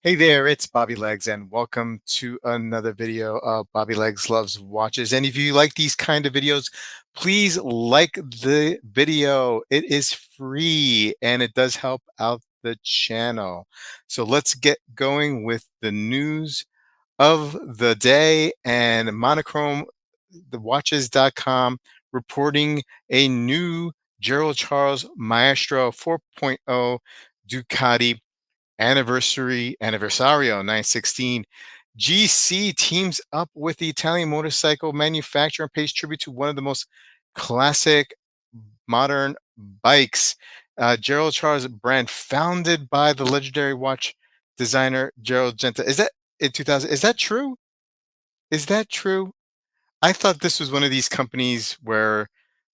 Hey there, it's Bobby Legs, and welcome to another video of Bobby Legs Loves Watches. And if you like these kind of videos, please like the video. It is free and it does help out the channel. So let's get going with the news of the day. And Monochrome, thewatches.com, reporting a new Gerald Charles Maestro 4.0 Ducati Anniversario 916. GC teams up with the Italian motorcycle manufacturer and pays tribute to one of the most classic modern bikes. Gerald Charles brand founded by the legendary watch designer Gerald Genta. Is that in 2000? Is that true? Is that true? I thought this was one of these companies where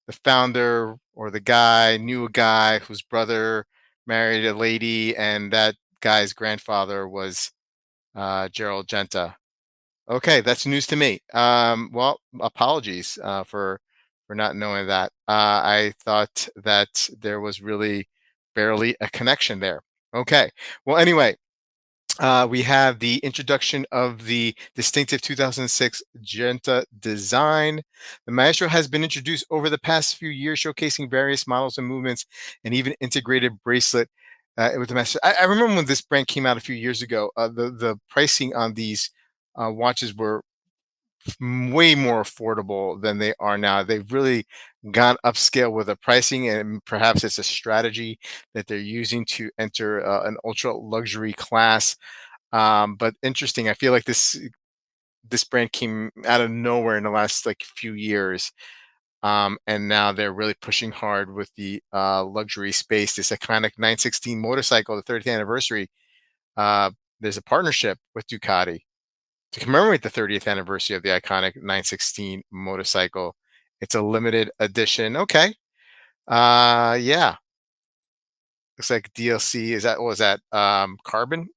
the founder or the guy knew a guy whose brother married a lady, and that guy's grandfather was Gerald Genta. Okay, that's news to me. Well, apologies for not knowing that. I thought that there was really barely a connection there. Okay. Well, anyway, we have the introduction of the distinctive 2006 Genta design. The Maestro has been introduced over the past few years, showcasing various models and movements, and even integrated bracelet with the Maestro. I remember when this brand came out a few years ago. The pricing on these watches were way more affordable than they are now. They've really gone upscale with the pricing, and perhaps it's a strategy that they're using to enter an ultra luxury class. But interesting. I feel like this brand came out of nowhere in the last like few years, and now they're really pushing hard with the luxury space. This iconic 916 motorcycle, the 30th anniversary. Uh, there's a partnership with Ducati to commemorate the 30th anniversary of the iconic 916 motorcycle. It's a limited edition. Okay. Yeah. Looks like DLC. Is that what was that? Carbon?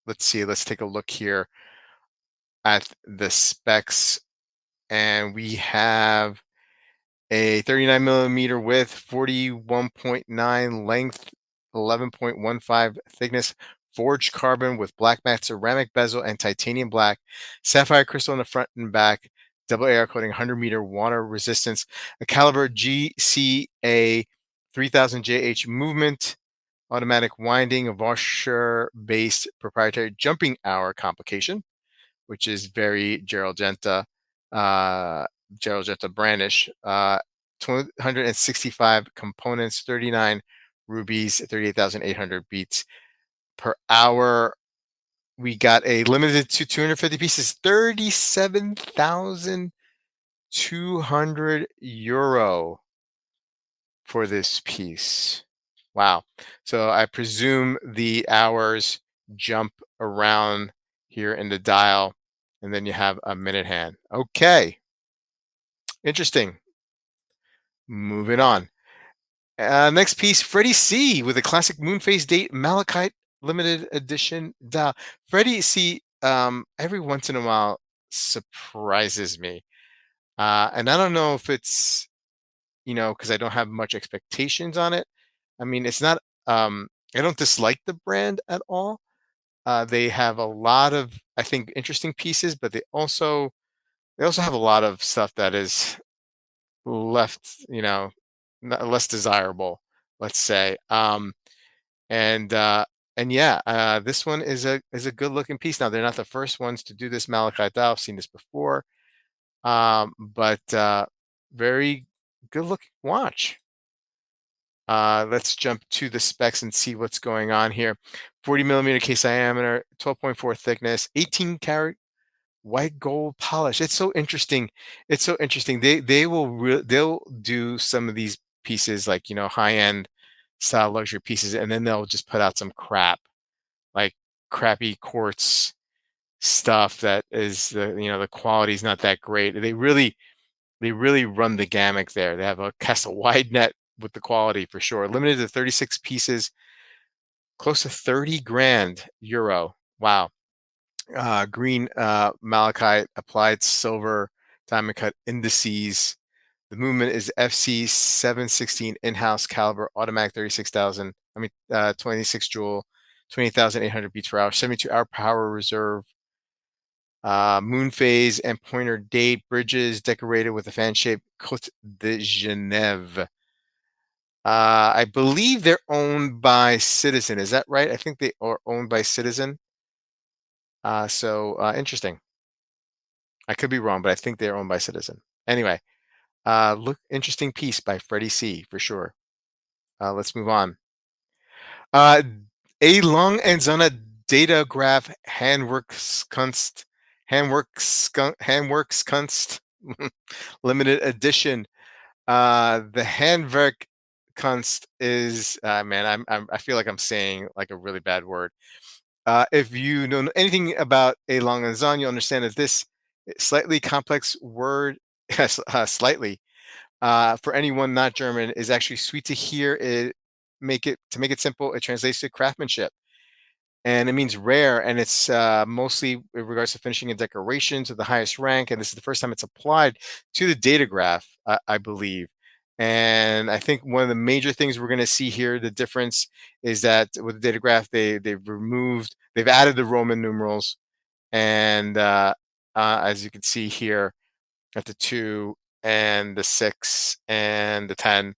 Let's see. Let's take a look here at the specs, and we have a 39 millimeter width, 41.9 length, 11.15 thickness, forged carbon with black matte ceramic bezel and titanium black, sapphire crystal in the front and back, double AR coating, 100-meter water resistance, a caliber GCA 3000 JH movement, automatic winding, a washer based proprietary jumping hour complication, which is very Gerald Genta, uh, Gerald Genta brandish. 265 components, 39 rubies, 38,800 beats per hour. We got a limited to 250 pieces, 37,200 euro for this piece. Wow. So I presume the hours jump around here in the dial, and then you have a minute hand. Okay. Interesting. Moving on. Next piece, Freddy C with a classic moonface date malachite limited edition dial. Freddy C, every once in a while surprises me. And I don't know if it's, because I don't have much expectations on it. I mean, it's not, I don't dislike the brand at all. They have a lot of, I think, interesting pieces, but they also have a lot of stuff that is left, less desirable, let's say. And yeah, this one is a good looking piece. Now they're not the first ones to do this malachite dial. I've seen this before, but very good looking watch. Let's jump to the specs and see what's going on here. 40 millimeter case diameter, 12.4 thickness, 18 karat white gold polish. It's so interesting. It's so interesting. They'll do some of these pieces like high end style luxury pieces, and then they'll just put out some crap like crappy quartz stuff that is the quality's not that great. They really run the gamut there. They have a cast a wide net with the quality for sure. Limited to 36 pieces, close to 30 grand euro. Wow. Green malachite, applied silver, diamond cut indices. The movement is FC 716 in-house caliber automatic 36,000. 26 jewel 28,800 beats per hour, 72-hour power reserve, moon phase and pointer date, bridges decorated with a fan-shaped Côte de Genève. I believe they're owned by Citizen. Is that right? I think they are owned by Citizen. Interesting. I could be wrong, but I think they're owned by Citizen. Anyway, look, interesting piece by Freddy C for sure. Let's move on. Uh, a long and Zona data graph handworks kunst limited edition. The Handwerk kunst is man. I feel like I'm saying like a really bad word. If you know anything about a long and Zon, you'll understand that this slightly complex word, slightly for anyone not German, is actually sweet to hear. To make it simple, it translates to craftsmanship, and it means rare, and it's mostly in regards to finishing and decoration to the highest rank. And this is the first time it's applied to the data graph, I believe. And I think one of the major things we're going to see here, the difference is that with the data graph, they've added the Roman numerals, and as you can see here, at the 2 and the 6 and the 10,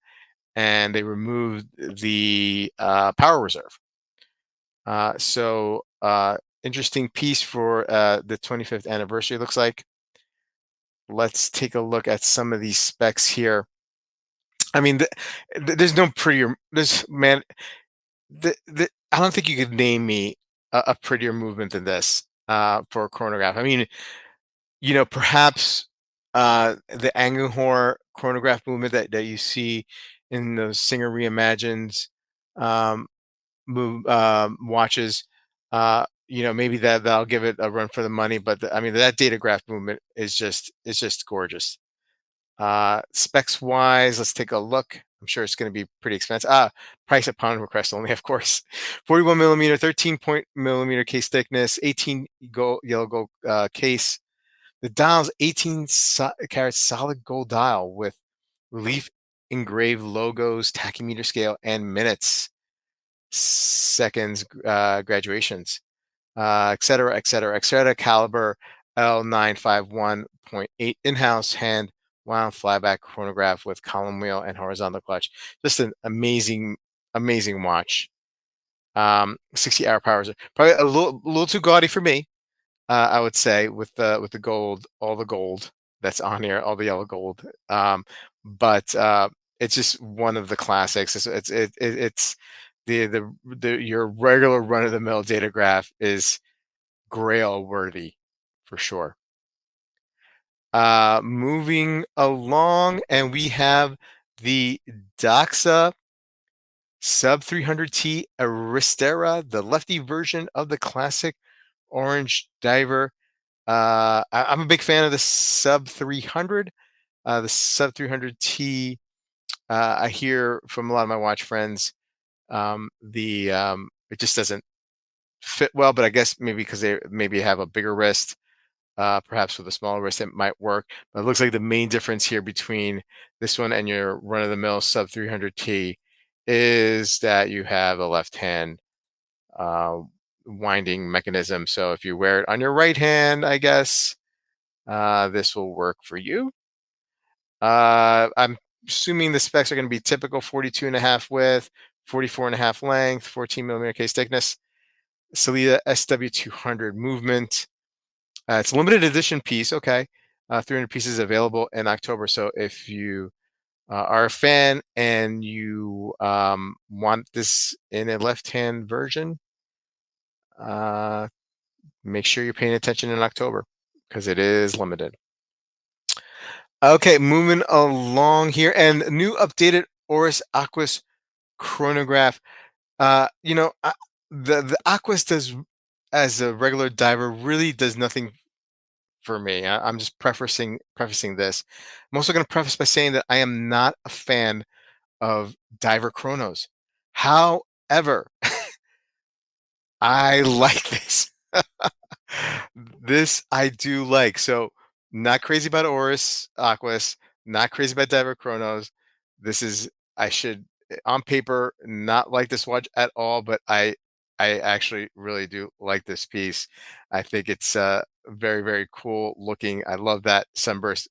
and they removed the power reserve. Interesting piece for the 25th anniversary, looks like. Let's take a look at some of these specs here. I mean, there's no prettier. This man, I don't think you could name me a prettier movement than this for a chronograph. I mean, perhaps the Angenhor chronograph movement that you see in those Singer Reimagines um, watches. Maybe that'll give it a run for the money. But I mean, that data graph movement is just gorgeous. Specs wise, let's take a look. I'm sure it's going to be pretty expensive. Price upon request only, of course. 41 millimeter, 13 point millimeter case thickness, 18 yellow gold case. The dial's 18 karat solid gold dial with relief engraved logos, tachymeter scale, and minutes, seconds, graduations, et cetera, et cetera, et cetera. Caliber L951.8 in-house hand wound flyback chronograph with column wheel and horizontal clutch. Just an amazing, amazing watch. 60-hour powers. Probably a little too gaudy for me, I would say, with the gold, all the gold that's on here, all the yellow gold. But it's just one of the classics. It's your regular run of the mill data graph is grail worthy for sure. Moving along, and we have the Doxa Sub 300T Aristera, the lefty version of the classic orange diver. I'm a big fan of the Sub 300. The Sub 300T, I hear from a lot of my watch friends, it just doesn't fit well, but I guess maybe because they maybe have a bigger wrist, perhaps with a smaller wrist, it might work. But it looks like the main difference here between this one and your run-of-the-mill Sub 300T is that you have a left hand winding mechanism. So if you wear it on your right hand, I guess this will work for you. I'm assuming the specs are going to be typical 42.5 width, 44.5 length, 14 millimeter case thickness. Salida SW200 movement. It's a limited edition piece. Okay. 300 pieces available in October. So if you are a fan and you want this in a left-hand version, make sure you're paying attention in October because it is limited. Okay, moving along here, and new updated Oris Aquis chronograph. The Aquis does, as a regular diver, really does nothing for me. I'm just prefacing this. I'm also going to preface by saying that I am not a fan of diver chronos. However, I like this. This I do like. So not crazy about Oris Aquis, not crazy about Diver Chronos. This is I should on paper not like this watch at all, but I actually really do like this piece. I think it's very, very cool looking. I love that sunburst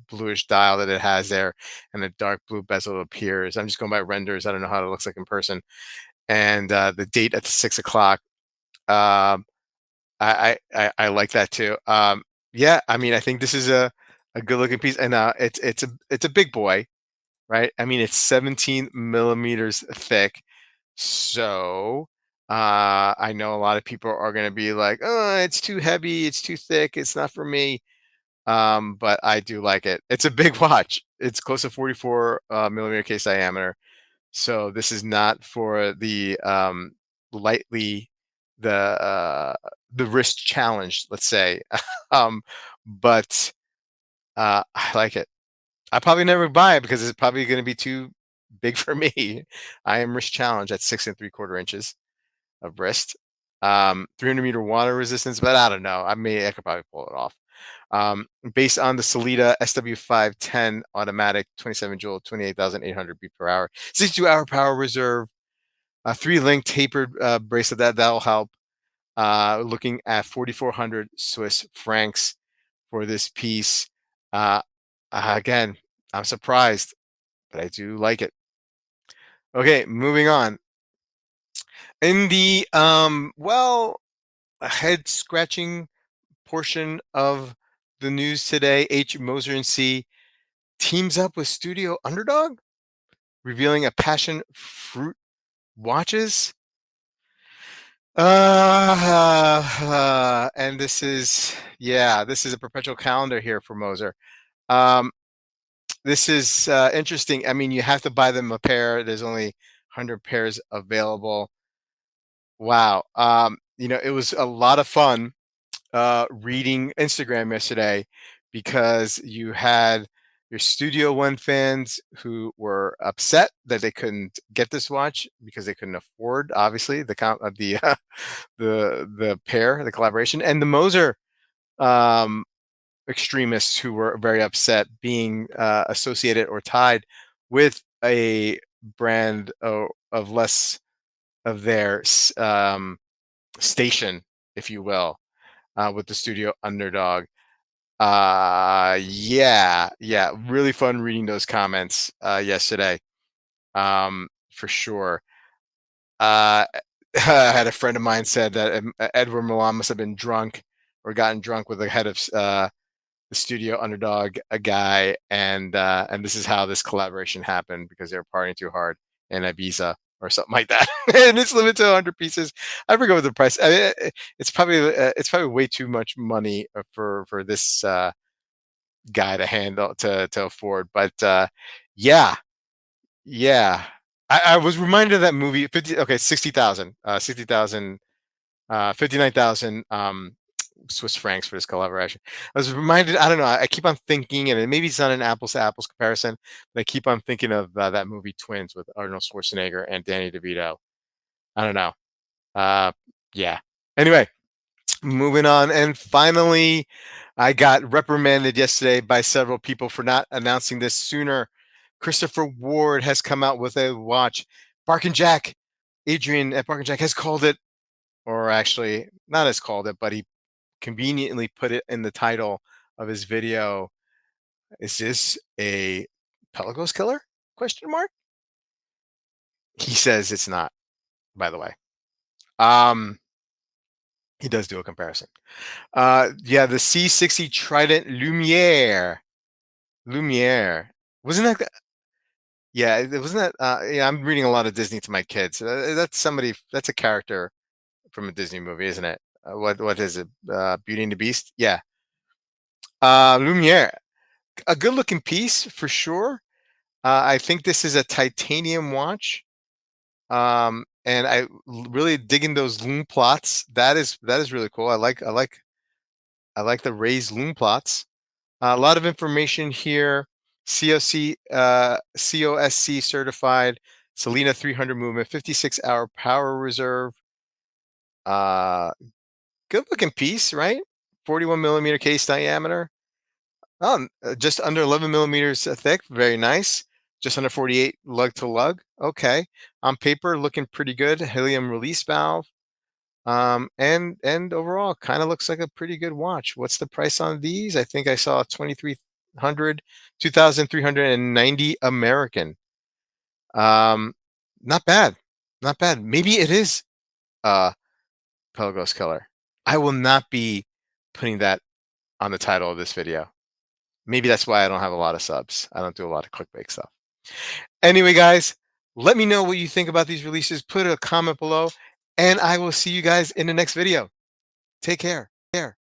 bluish dial that it has there, and the dark blue bezel appears. I'm just going by renders. I don't know how it looks like in person. And the date at 6 o'clock. Um, I like that too. Yeah, I mean, I think this is a good looking piece, and it's a big boy, right? I mean, it's 17 millimeters thick. So I know a lot of people are going to be like, "Oh, it's too heavy, it's too thick, it's not for me." But I do like it. It's a big watch. It's close to 44 millimeter case diameter. So this is not for the lightly the wrist challenge, let's say. um, but I like it. I probably never buy it because it's probably going to be too big for me. I am wrist challenged at 6 3/4 inches of wrist. 300-meter water resistance, but I don't know. I could probably pull it off. Based on the Solita SW510 automatic 27 joule, 28,800 beat per hour, 62-hour power reserve, a 3-link tapered bracelet that'll help. Looking at 4,400 Swiss francs for this piece. Uh, Again, I'm surprised, but I do like it. Okay, moving on. In the head scratching portion of the news today, Moser C teams up with Studio Underdog, revealing a passion fruit watches. And this is a perpetual calendar here for Moser. Um, this is interesting. I mean, you have to buy them a pair. There's only 100 pairs available. Wow. It was a lot of fun reading Instagram yesterday because you had your Studio One fans who were upset that they couldn't get this watch because they couldn't afford, obviously, the count of the the pair, the collaboration, and the Moser um, extremists who were very upset being associated or tied with a brand of less of their station, if you will, with the Studio Underdog. Yeah, really fun reading those comments yesterday, for sure. I had a friend of mine said that Edward Milan must have been drunk or gotten drunk with the head of the Studio Underdog, a guy, and this is how this collaboration happened because they were partying too hard in Ibiza or something like that. And it's limited to 100 pieces. I forget what the price. I mean, it's probably way too much money for this guy to handle to afford. But yeah, yeah. I was reminded of that movie. 50. Okay, 60,000. 60,000. 59,000 Swiss francs for this collaboration. I was reminded. I don't know. I keep on thinking, and maybe it's not an apples to apples comparison, but I keep on thinking of that movie Twins with Arnold Schwarzenegger and Danny DeVito. I don't know. Uh, yeah. Anyway, moving on, and finally, I got reprimanded yesterday by several people for not announcing this sooner. Christopher Ward has come out with a watch. Bark and Jack, Adrian at Bark and Jack has called it, or actually not has called it, but he conveniently put it in the title of his video. Is this a Pelagos killer? Question mark. He says it's not, by the way. Um, he does do a comparison. Yeah, the C60 Trident Lumier. Lumiere. Wasn't that yeah, it wasn't that yeah, I'm reading a lot of Disney to my kids. That's somebody that's a character from a Disney movie, isn't it? What is it? Beauty and the Beast? Yeah. Lumiere. A good looking piece for sure. I think this is a titanium watch. And really digging those loom plots. That is really cool. I like the raised loom plots. A lot of information here. COSC certified, Selena 300 movement, 56-hour power reserve. Uh, Good looking piece, right? 41 millimeter case diameter. Just under 11 millimeters thick. Very nice. Just under 48 lug to lug. Okay. On paper, looking pretty good. Helium release valve. And overall, kind of looks like a pretty good watch. What's the price on these? I think I saw 2,300, 2,390 American. Um, Not bad, not bad. Maybe it is uh Pelagos Killer. I will not be putting that on the title of this video. Maybe that's why I don't have a lot of subs. I don't do a lot of clickbait stuff. Anyway, guys, let me know what you think about these releases. Put a comment below, and I will see you guys in the next video. Take care.